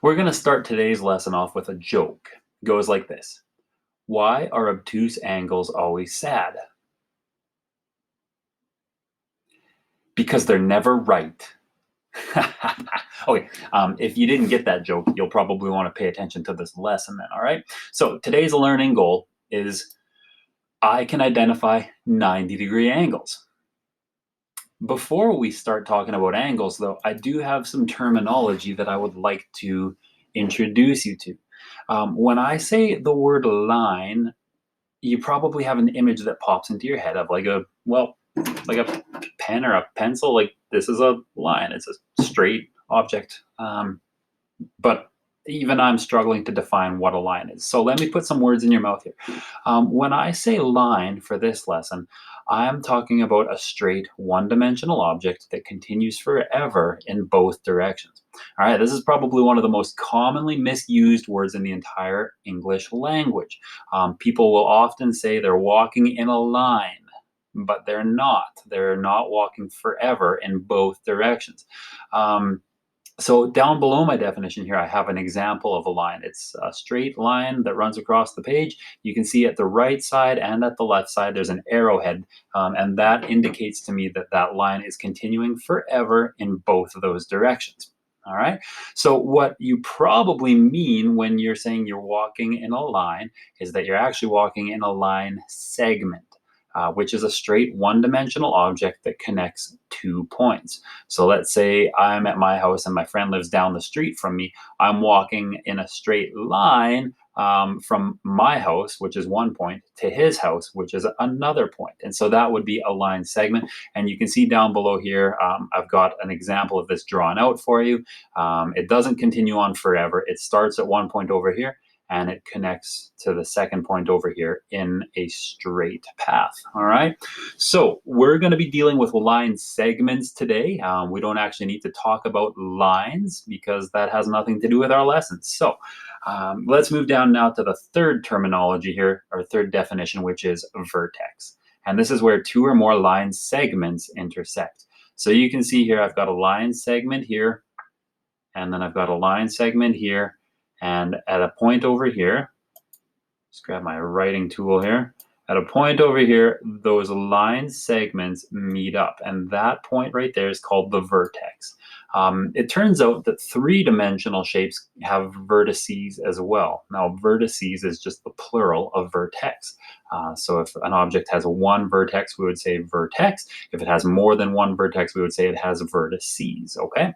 We're going to start today's lesson off with a joke. It goes like this. Why are obtuse angles always sad? Because they're never right. Okay, if you didn't get that joke, you'll probably want to pay attention to this lesson then, all right? So today's learning goal is I can identify 90-degree angles. Before we start talking about angles, though, I do have some terminology that I would like to introduce you to. When I say the word line, you probably have an image that pops into your head of like a pen or a pencil. Like this is a line, it's a straight object. But even I'm struggling to define what a line is. So let me put some words in your mouth here. When I say line for this lesson, I am talking about a straight one-dimensional object that continues forever in both directions. All right, this is probably one of the most commonly misused words in the entire English language. People will often say they're walking in a line, but they're not. They're not walking forever in both directions. So down below my definition here, I have an example of a line. It's a straight line that runs across the page. You can see at the right side and at the left side, there's an arrowhead, and that indicates to me that that line is continuing forever in both of those directions. All right. So what you probably mean when you're saying you're walking in a line is that you're actually walking in a line segment. Which is a straight one-dimensional object that connects 2 points. So let's say I'm at my house and my friend lives down the street from me. I'm walking in a straight line from my house, which is 1 point, to his house, which is another point. And so that would be a line segment. And you can see down below here, I've got an example of this drawn out for you. It doesn't continue on forever. It starts at 1 point over here and it connects to the second point over here in a straight path. All right. So we're going to be dealing with line segments today. We don't actually need to talk about lines because that has nothing to do with our lessons. So let's move down now to the third terminology here, or third definition, which is vertex. And this is where two or more line segments intersect. So you can see here, I've got a line segment here, and then I've got a line segment here. And at a point over here, let's grab my writing tool here. At a point over here, those line segments meet up. And that point right there is called the vertex. It turns out that three-dimensional shapes have vertices as well. Now, vertices is just the plural of vertex. So if an object has one vertex, we would say vertex. If it has more than one vertex, we would say it has vertices, okay?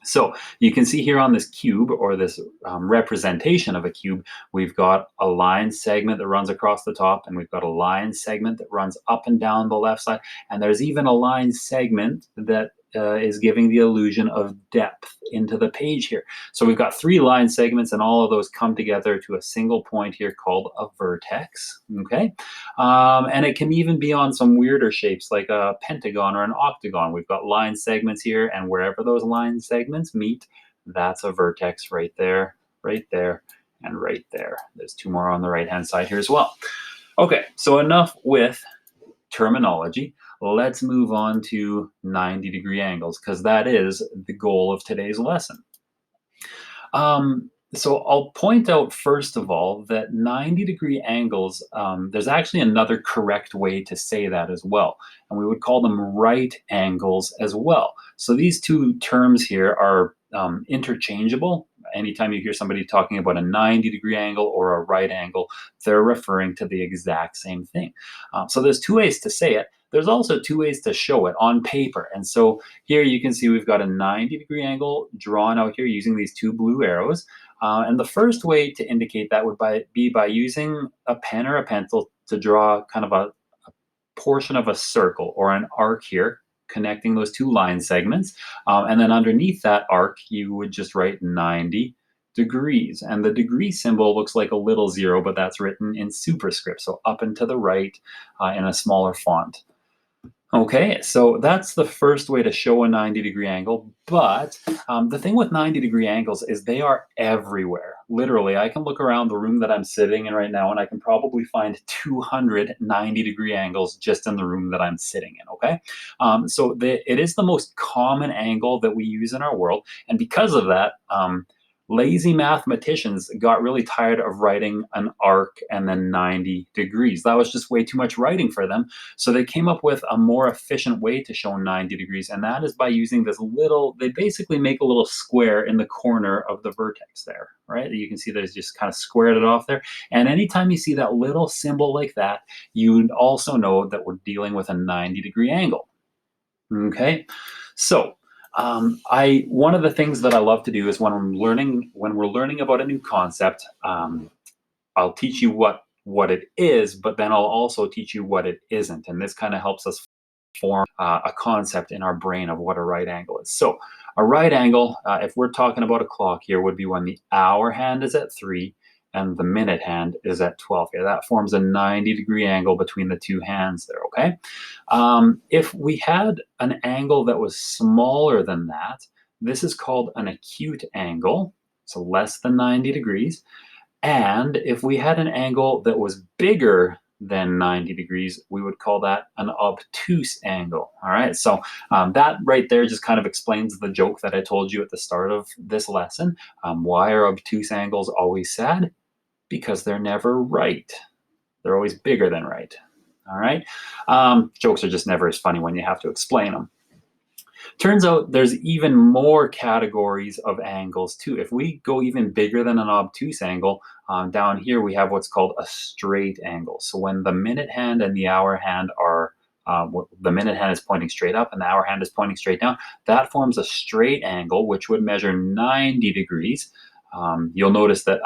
So you can see here on this cube, or this representation of a cube, we've got a line segment that runs across the top, and we've got a line segment that runs up and down the left side, and there's even a line segment that is giving the illusion of depth into the page here. So we've got three line segments, and all of those come together to a single point here called a vertex, okay? And it can even be on some weirder shapes like a pentagon or an octagon. We've got line segments here, and wherever those line segments meet, that's a vertex right there, and right there. There's two more on the right-hand side here as well. Okay, so enough with terminology. Let's move on to 90-degree angles, because that is the goal of today's lesson. So I'll point out first of all that 90-degree angles, there's actually another correct way to say that as well, and we would call them right angles as well. So these two terms here are interchangeable. Anytime you hear somebody talking about a 90-degree angle or a right angle, they're referring to the exact same thing. So there's two ways to say it. There's also two ways to show it on paper. And so here you can see we've got a 90-degree angle drawn out here using these two blue arrows. And the first way to indicate that would be by using a pen or a pencil to draw kind of a portion of a circle or an arc here, connecting those two line segments. And then underneath that arc, you would just write 90 degrees. And the degree symbol looks like a little zero, but that's written in superscript, so up and to the right in a smaller font. Okay, so that's the first way to show a 90-degree angle, but the thing with 90-degree angles is they are everywhere. Literally, I can look around the room that I'm sitting in right now and I can probably find 200 90-degree angles just in the room that I'm sitting in, okay? It is the most common angle that we use in our world, and because of that, Lazy mathematicians got really tired of writing an arc and then 90 degrees. That was just way too much writing for them. So they came up with a more efficient way to show 90 degrees, and that is by using this little, they basically make a little square in the corner of the vertex there, right? You can see there's just kind of squared it off there. And anytime you see that little symbol like that, you would also know that we're dealing with a 90-degree angle. Okay, so I one of the things that I love to do is when we're learning about a new concept, I'll teach you what it is, but then I'll also teach you what it isn't, and this kind of helps us form a concept in our brain of what a right angle is. So a right angle, if we're talking about a clock here, would be when the hour hand is at 3 and the minute hand is at 12. Okay, that forms a 90-degree angle between the two hands there, okay? If we had an angle that was smaller than that, this is called an acute angle, so less than 90 degrees. And if we had an angle that was bigger than 90 degrees, we would call that an obtuse angle. All right, so that right there just kind of explains the joke that I told you at the start of this lesson. Why are obtuse angles always sad? Because they're never right. They're always bigger than right. All right, jokes are just never as funny when you have to explain them. Turns out there's even more categories of angles too. If we go even bigger than an obtuse angle, down here we have what's called a straight angle. So when the minute hand and the hour hand are, the minute hand is pointing straight up and the hour hand is pointing straight down, that forms a straight angle, which would measure 90 degrees. You'll notice that,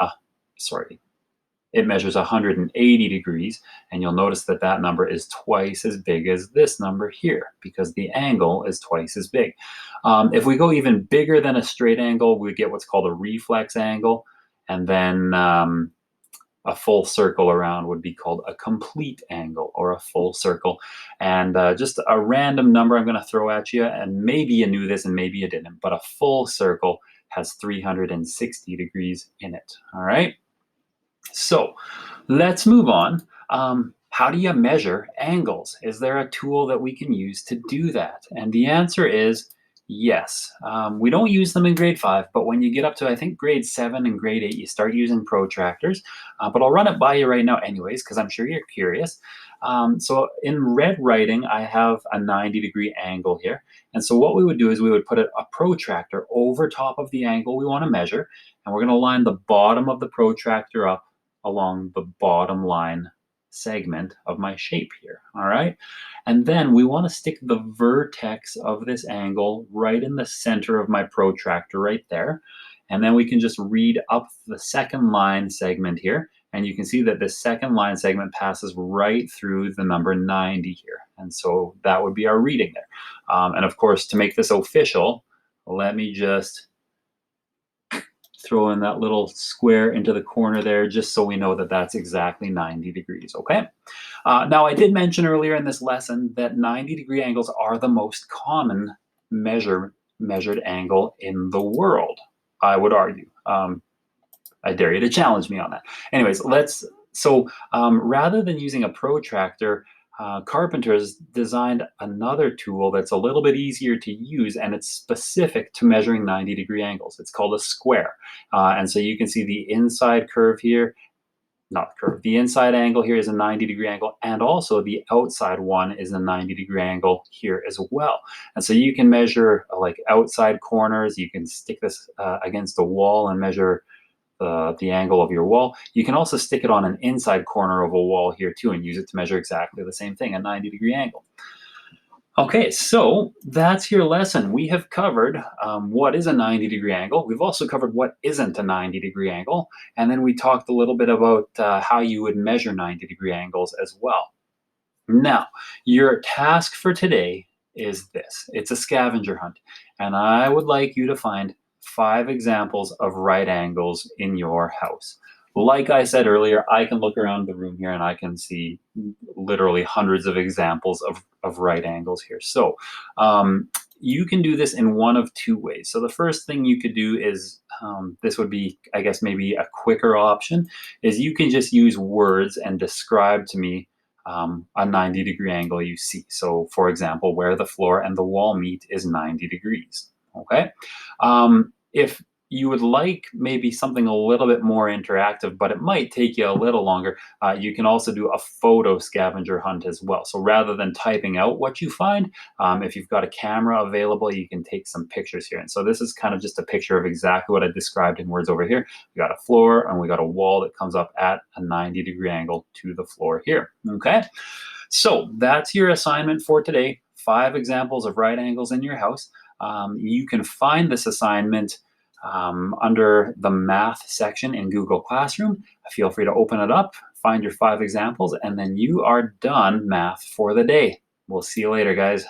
it measures 180 degrees, and you'll notice that that number is twice as big as this number here because the angle is twice as big. If we go even bigger than a straight angle, we get what's called a reflex angle, and then a full circle around would be called a complete angle or a full circle. And just a random number I'm going to throw at you, and maybe you knew this and maybe you didn't, but a full circle has 360 degrees in it, all right? So let's move on. How do you measure angles? Is there a tool that we can use to do that? And the answer is yes. We don't use them in grade 5, but when you get up to, I think, grade 7 and grade 8, you start using protractors. But I'll run it by you right now anyways, because I'm sure you're curious. So in red writing, I have a 90-degree angle here. And so what we would do is we would put a protractor over top of the angle we want to measure, and we're going to line the bottom of the protractor up along the bottom line segment of my shape here, all right? And then we want to stick the vertex of this angle right in the center of my protractor right there. And then we can just read up the second line segment here, and you can see that this second line segment passes right through the number 90 here. And so that would be our reading there. And of course, to make this official, let me just throw in that little square into the corner there just so we know that that's exactly 90 degrees, okay? Now, I did mention earlier in this lesson that 90-degree angles are the most common measured angle in the world, I would argue. I dare you to challenge me on that. Anyways, rather than using a protractor, carpenters designed another tool that's a little bit easier to use, and it's specific to measuring 90-degree angles. It's called a square. And so you can see the inside curve here, not curve, the inside angle here is a 90-degree angle, and also the outside one is a 90-degree angle here as well. And so you can measure like outside corners. You can stick this against a wall and measure the angle of your wall. You can also stick it on an inside corner of a wall here too and use it to measure exactly the same thing, a 90-degree angle. Okay, so that's your lesson. We have covered what is a 90-degree angle. We've also covered what isn't a 90-degree angle. And then we talked a little bit about how you would measure 90-degree angles as well. Now, your task for today is this. It's a scavenger hunt. And I would like you to find 5 examples of right angles in your house. Like I said earlier, I can look around the room here and I can see literally hundreds of examples of right angles here. So you can do this in one of 2 ways. So the first thing you could do is, this would be, I guess, maybe a quicker option, is you can just use words and describe to me a 90-degree angle you see. So for example, where the floor and the wall meet is 90 degrees, okay? If you would like maybe something a little bit more interactive, but it might take you a little longer, you can also do a photo scavenger hunt as well. So rather than typing out what you find, if you've got a camera available, you can take some pictures here. And so this is kind of just a picture of exactly what I described in words over here. We got a floor and we got a wall that comes up at a 90-degree angle to the floor here. Okay, so that's your assignment for today. 5 examples of right angles in your house. You can find this assignment under the math section in Google Classroom. Feel free to open it up, find your 5 examples, and then you are done math for the day. We'll see you later, guys.